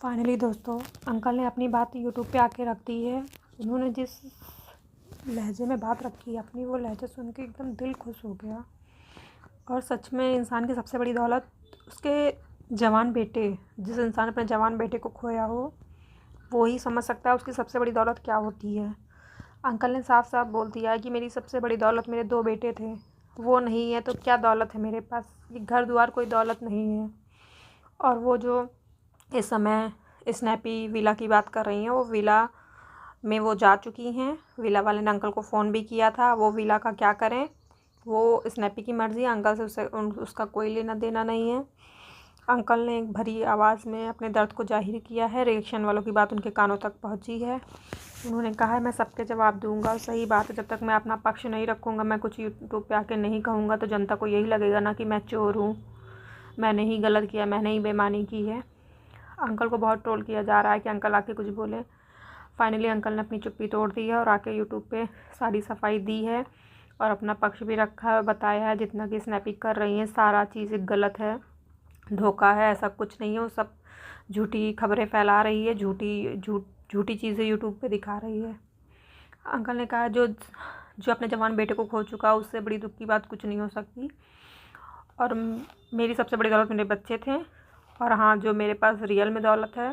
Finally दोस्तों, uncle ने अपनी बात यूट्यूब पे आके रख दी है। उन्होंने जिस लहजे में बात रखी है अपनी, वो लहजा सुन के एकदम दिल खुश हो गया। और सच में इंसान की सबसे बड़ी दौलत उसके जवान बेटे, जिस इंसान ने अपने जवान बेटे को खोया हो वो ही समझ सकता है उसकी सबसे बड़ी दौलत क्या होती है। अंकल ने साफ साफ बोल दिया है कि मेरी सबसे बड़ी दौलत मेरे 2 बेटे थे, वो नहीं है तो क्या दौलत है मेरे पास। ये घर द्वार कोई दौलत नहीं है। और वो जो इस समय स्नैपी विला की बात कर रही हैं, वो विला में वो जा चुकी हैं। विला वाले ने अंकल को फ़ोन भी किया था। वो विला का क्या करें, वो स्नैपी की मर्ज़ी, अंकल से उसका कोई लेना देना नहीं है। अंकल ने एक भरी आवाज़ में अपने दर्द को जाहिर किया है। रिएक्शन वालों की बात उनके कानों तक पहुंची है। उन्होंने कहा है मैं सबके जवाब दूंगा। सही बात है, जब तक मैं अपना पक्ष नहीं रखूँगा, मैं कुछ यूट्यूब पे आके नहीं कहूँगा तो जनता को यही लगेगा ना कि मैं चोर हूँ, मैंने ही गलत किया, मैंने ही बेईमानी की है। अंकल को बहुत ट्रोल किया जा रहा है कि अंकल आके कुछ बोले। फाइनली अंकल ने अपनी चुप्पी तोड़ दी है और आके यूट्यूब पे सारी सफाई दी है और अपना पक्ष भी रखा है। बताया है जितना कि स्नैपिंग कर रही हैं सारा चीज़ गलत है, धोखा है, ऐसा कुछ नहीं है। वो सब झूठी खबरें फैला रही है, झूठी चीज़ें यूट्यूब पे दिखा रही है। अंकल ने कहा जो अपने जवान बेटे को खो चुका, उससे बड़ी दुख की बात कुछ नहीं हो सकती। और मेरी सबसे बड़ी दौलत मेरे बच्चे थे। और हाँ, जो मेरे पास रियल में दौलत है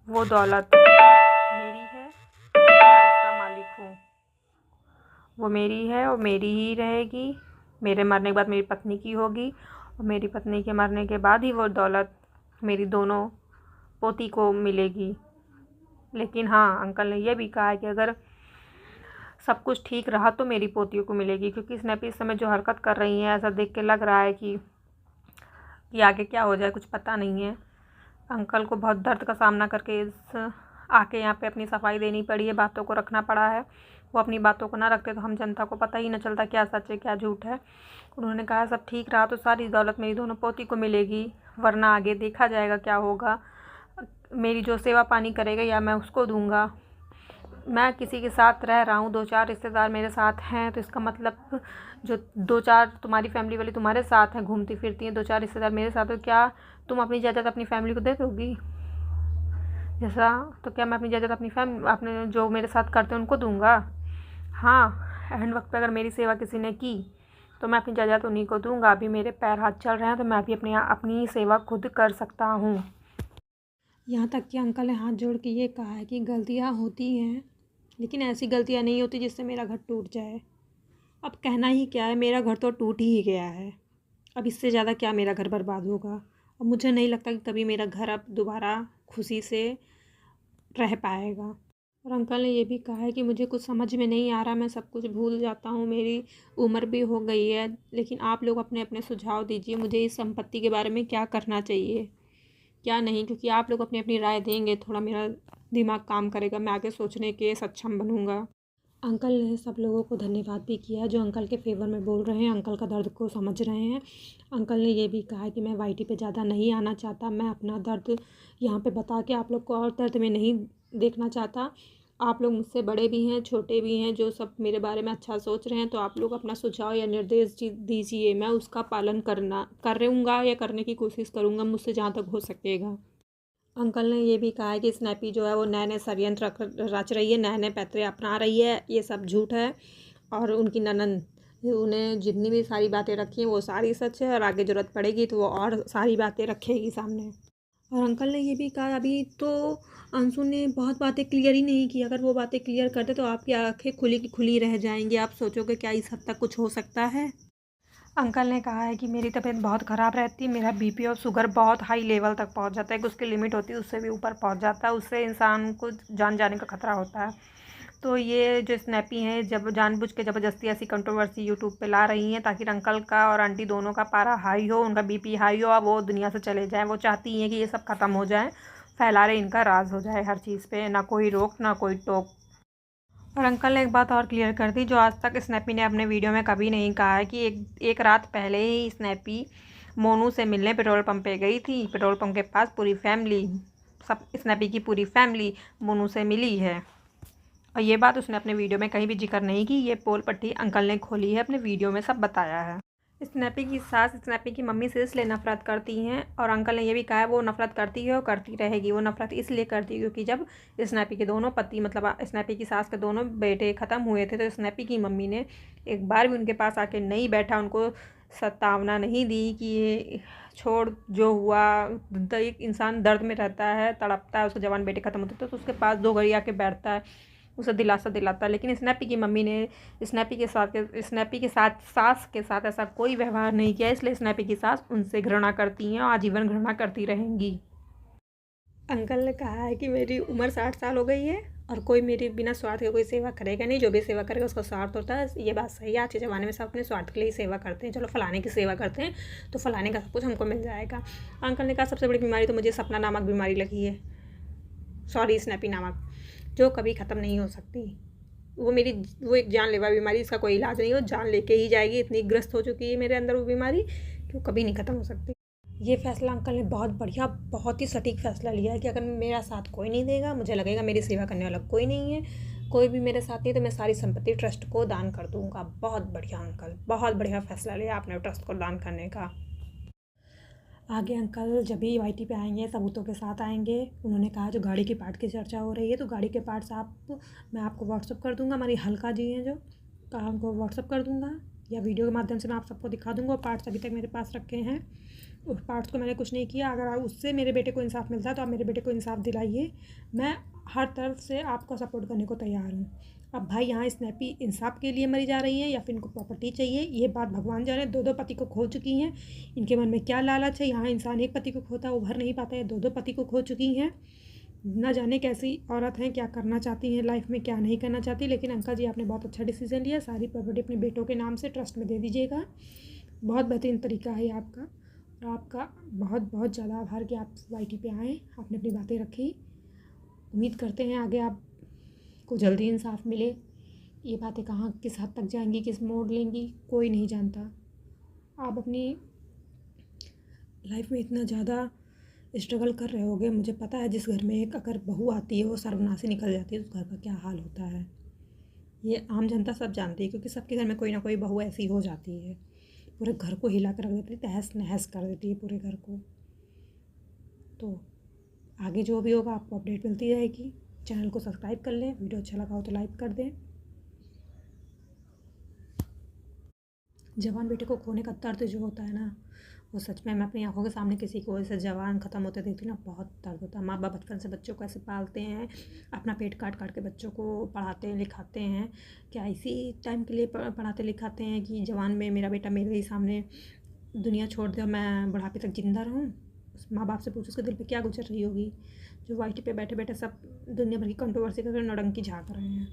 वो दौलत मेरी है, मैं उसका मालिक हूँ। वो मेरी है और मेरी ही रहेगी। मेरे मरने के बाद मेरी पत्नी की होगी और मेरी पत्नी के मरने के बाद ही वो दौलत मेरी दोनों पोती को मिलेगी। लेकिन हाँ, अंकल ने यह भी कहा है कि अगर सब कुछ ठीक रहा तो मेरी पोतियों को मिलेगी, क्योंकि स्नैपी इस समय जो हरकत कर रही हैं ऐसा देख के लग रहा है कि आगे क्या हो जाए कुछ पता नहीं है। अंकल को बहुत दर्द का सामना करके आके यहाँ पे अपनी सफाई देनी पड़ी है, बातों को रखना पड़ा है। वो अपनी बातों को ना रखते तो हम जनता को पता ही न चलता क्या सच है क्या झूठ है। उन्होंने कहा सब ठीक रहा तो सारी दौलत मेरी दोनों पोती को मिलेगी, वरना आगे देखा जाएगा क्या होगा। मेरी जो सेवा पानी करेगा या मैं उसको दूंगा। मैं किसी के साथ रह रहा हूँ, 2-4 रिश्तेदार मेरे साथ हैं, तो इसका मतलब जो 2-4 तुम्हारी फैमिली वाली तुम्हारे साथ हैं, घूमती फिरती हैं, 2-4 रिश्तेदार मेरे साथ, तो क्या तुम अपनी इजाज़त अपनी फैमिली को दे दोगी जैसा? तो क्या मैं अपनी इजाज़त अपने जो मेरे साथ करते हैं उनको दूंगा? हाँ, एंड वक्त पे अगर मेरी सेवा किसी ने की तो मैं अपनी इजाज़त उन्हीं को दूंगा। अभी मेरे पैर हाथ चल रहे हैं तो मैं अभी अपनी सेवा खुद कर सकता हूँ। यहाँ तक कि अंकल ने हाथ जोड़ के ये कहा है कि गलतियाँ होती हैं, लेकिन ऐसी गलतियाँ नहीं होती जिससे मेरा घर टूट जाए। अब कहना ही क्या है, मेरा घर तो टूट ही गया है। अब इससे ज़्यादा क्या मेरा घर बर्बाद होगा। और मुझे नहीं लगता कि कभी मेरा घर अब दोबारा खुशी से रह पाएगा। और अंकल ने ये भी कहा है कि मुझे कुछ समझ में नहीं आ रहा, मैं सब कुछ भूल जाता हूँ, मेरी उम्र भी हो गई है, लेकिन आप लोग अपने अपने सुझाव दीजिए मुझे इस संपत्ति के बारे में क्या करना चाहिए क्या नहीं, क्योंकि आप लोग अपनी अपनी राय देंगे, थोड़ा मेरा दिमाग काम करेगा, मैं आगे सोचने के सक्षम बनूंगा। अंकल ने सब लोगों को धन्यवाद भी किया जो अंकल के फेवर में बोल रहे हैं, अंकल का दर्द को समझ रहे हैं। अंकल ने ये भी कहा है कि मैं वाईटी पे ज़्यादा नहीं आना चाहता, मैं अपना दर्द यहाँ पे बता के आप लोग को और दर्द में नहीं देखना चाहता। आप लोग मुझसे बड़े भी हैं, छोटे भी हैं, जो सब मेरे बारे में अच्छा सोच रहे हैं, तो आप लोग अपना सुझाव या निर्देश दीजिए, मैं उसका पालन करूँगा या करने की कोशिश करूँगा मुझसे जहाँ तक हो सकेगा। अंकल ने ये भी कहा है कि स्नैपी जो है वो नए नए षड्यंत्र रच रही है, नए नए पैतरे अपना रही है, ये सब झूठ है। और उनकी ननंद उन्हें जितनी भी सारी बातें रखी हैं वो सारी सच है, और आगे ज़रूरत पड़ेगी तो वो और सारी बातें रखेगी सामने। और अंकल ने ये भी कहा अभी तो अंशु ने बहुत बातें क्लियर ही नहीं की, अगर वो बातें क्लियर करते तो आपकी आंखें खुली की खुली रह जाएंगी, आप सोचोगे क्या इस हद तक कुछ हो सकता है। अंकल ने कहा है कि मेरी तबीयत बहुत ख़राब रहती है, मेरा बीपी और शुगर बहुत हाई लेवल तक पहुंच जाता है कि उसकी लिमिट होती है उससे भी ऊपर पहुंच जाता है, उससे इंसान को जान जाने का खतरा होता है। तो ये जो स्नैपी हैं जब जानबूझ के ज़बरदस्ती ऐसी कंट्रोवर्सी यूट्यूब पे ला रही हैं ताकि अंकल का और आंटी दोनों का पारा हाई हो, उनका बीपी हाई हो और वो दुनिया से चले जाएँ। वो चाहती हैं कि ये सब ख़त्म हो जाए, फैला रहे इनका राज हो जाए हर चीज़ पे, ना कोई रोक ना कोई टोक। और अंकल ने एक बात और क्लियर कर दी जो आज तक स्नैपी ने अपने वीडियो में कभी नहीं कहा है कि एक रात पहले ही स्नैपी मोनू से मिलने पेट्रोल पंप पे गई थी। पेट्रोल पंप के पास पूरी फैमिली, सब स्नैपी की पूरी फैमिली मोनू से मिली है, और ये बात उसने अपने वीडियो में कहीं भी जिक्र नहीं की। ये पोल पट्टी अंकल ने खोली है अपने वीडियो में, सब बताया है। स्नैपी की सास स्नैपी की मम्मी से इसलिए नफ़रत करती हैं, और अंकल ने ये भी कहा है वो नफ़रत करती है और करती रहेगी। वो नफ़रत इसलिए करती है क्योंकि जब स्नैपी के दोनों पति मतलब स्नैपी की सास के दोनों बेटे ख़त्म हुए थे, तो स्नैपी की मम्मी ने एक बार भी उनके पास आके नहीं बैठा, उनको सतावना नहीं दी कि ये छोड़, जो हुआ। एक इंसान दर्द में रहता है, तड़पता है, उसके जवान बेटे ख़त्म होते तो उसके पास 2 घड़ी आके बैठता है, उसे दिलासा दिलाता है। लेकिन स्नैपी की मम्मी ने स्नैपी के साथ सास के साथ ऐसा कोई व्यवहार नहीं किया, इसलिए स्नैपी की सास उनसे घृणा करती हैं और आजीवन घृणा करती रहेंगी। अंकल ने कहा है कि मेरी उम्र 60 साल हो गई है और कोई मेरी बिना स्वार्थ के कोई सेवा करेगा नहीं, जो भी सेवा करेगा उसका स्वार्थ होता है। ये बात सही है, आज के ज़माने में सब अपने स्वार्थ के लिए ही सेवा करते हैं। चलो फलाने की सेवा करते हैं तो फलाने का सब कुछ हमको मिल जाएगा। अंकल ने कहा सबसे बड़ी बीमारी तो मुझे सपना नामक बीमारी लगी है, सॉरी स्नैपी नामक, जो कभी ख़त्म नहीं हो सकती। वो एक जानलेवा बीमारी, इसका कोई इलाज नहीं हो, जान लेके ही जाएगी। इतनी ग्रस्त हो चुकी है मेरे अंदर वो बीमारी कि वो कभी नहीं ख़त्म हो सकती। ये फ़ैसला अंकल ने बहुत बढ़िया, बहुत ही सटीक फ़ैसला लिया है कि अगर मेरा साथ कोई नहीं देगा, मुझे लगेगा मेरी सेवा करने वाला कोई नहीं है, कोई भी मेरे साथ नहीं, तो मैं सारी संपत्ति ट्रस्ट को दान कर दूँगा। बहुत बढ़िया अंकल, बहुत बढ़िया फ़ैसला लिया आपने ट्रस्ट को दान करने का। आगे अंकल जब भी वाईटी पे आएंगे सबूतों के साथ आएंगे। उन्होंने कहा जो गाड़ी के पार्ट की चर्चा हो रही है, तो गाड़ी के पार्ट्स मैं आपको व्हाट्सअप कर दूँगा। हमारी हल्का जी हैं जो, कहा उनको व्हाट्सअप कर दूँगा या वीडियो के माध्यम से मैं आप सबको दिखा दूँगा। पार्ट्स अभी तक मेरे पास रखे हैं, उस पार्ट्स को मैंने कुछ नहीं किया। अगर उससे मेरे बेटे को इंसाफ मिलता है तो आप मेरे बेटे को इंसाफ दिलाइए, मैं हर तरफ से आपको सपोर्ट करने को तैयार हूँ। अब भाई यहाँ स्नैपी इंसाफ के लिए मरी जा रही हैं या फिर इनको प्रॉपर्टी चाहिए, ये बात भगवान जाने। 2 पति को खो चुकी हैं, इनके मन में क्या लालच है। यहाँ इंसान एक पति को खोता है वो भर नहीं पाता है, 2 पति को खो चुकी हैं। ना जाने कैसी औरत हैं, क्या करना चाहती हैं लाइफ में, क्या नहीं करना चाहती। लेकिन अंकल जी आपने बहुत अच्छा डिसीजन लिया, सारी प्रॉपर्टी अपने बेटों के नाम से ट्रस्ट में दे दीजिएगा। बहुत बेहतरीन तरीका है आपका, और आपका बहुत बहुत ज़्यादा आभार कि आप वाईटी पे आए, आपने अपनी बातें रखी। उम्मीद करते हैं आगे आपको जल्दी इंसाफ मिले। ये बातें कहाँ किस हद तक जाएंगी, किस मोड़ लेंगी, कोई नहीं जानता। आप अपनी लाइफ में इतना ज़्यादा स्ट्रगल कर रहे होगे, मुझे पता है। जिस घर में एक अगर बहू आती है वो सर्वनाशी निकल जाती है, उस घर का क्या हाल होता है ये आम जनता सब जानती है, क्योंकि सबके घर में कोई ना कोई बहू ऐसी हो जाती है, पूरे घर को हिला कर रख देती है, तहस नहस कर देती है पूरे घर को। तो आगे जो भी होगा आपको अपडेट मिलती रहेगी। चैनल को सब्सक्राइब कर लें, वीडियो अच्छा लगा हो तो लाइक कर दें। जवान बेटे को खोने का दर्द जो होता है ना, वो सच में मैं अपनी आंखों के सामने किसी को ऐसे जवान ख़त्म होते देखती ना, बहुत दर्द होता है। माँ बाप बचपन से बच्चों को ऐसे पालते हैं, अपना पेट काट काट के बच्चों को पढ़ाते हैं लिखाते हैं। क्या इसी टाइम के लिए पढ़ाते लिखाते हैं कि जवान में मेरा बेटा मेरे ही सामने दुनिया छोड़ दे, मैं बुढ़ापे तक जिंदा रहूँ। उस माँ बाप से पूछो उसके दिल पे क्या गुजर रही होगी, जो वाईटी पे बैठे बैठे सब दुनिया भर की कंट्रोवर्सी करके नौटंकी झाँक रहे हैं।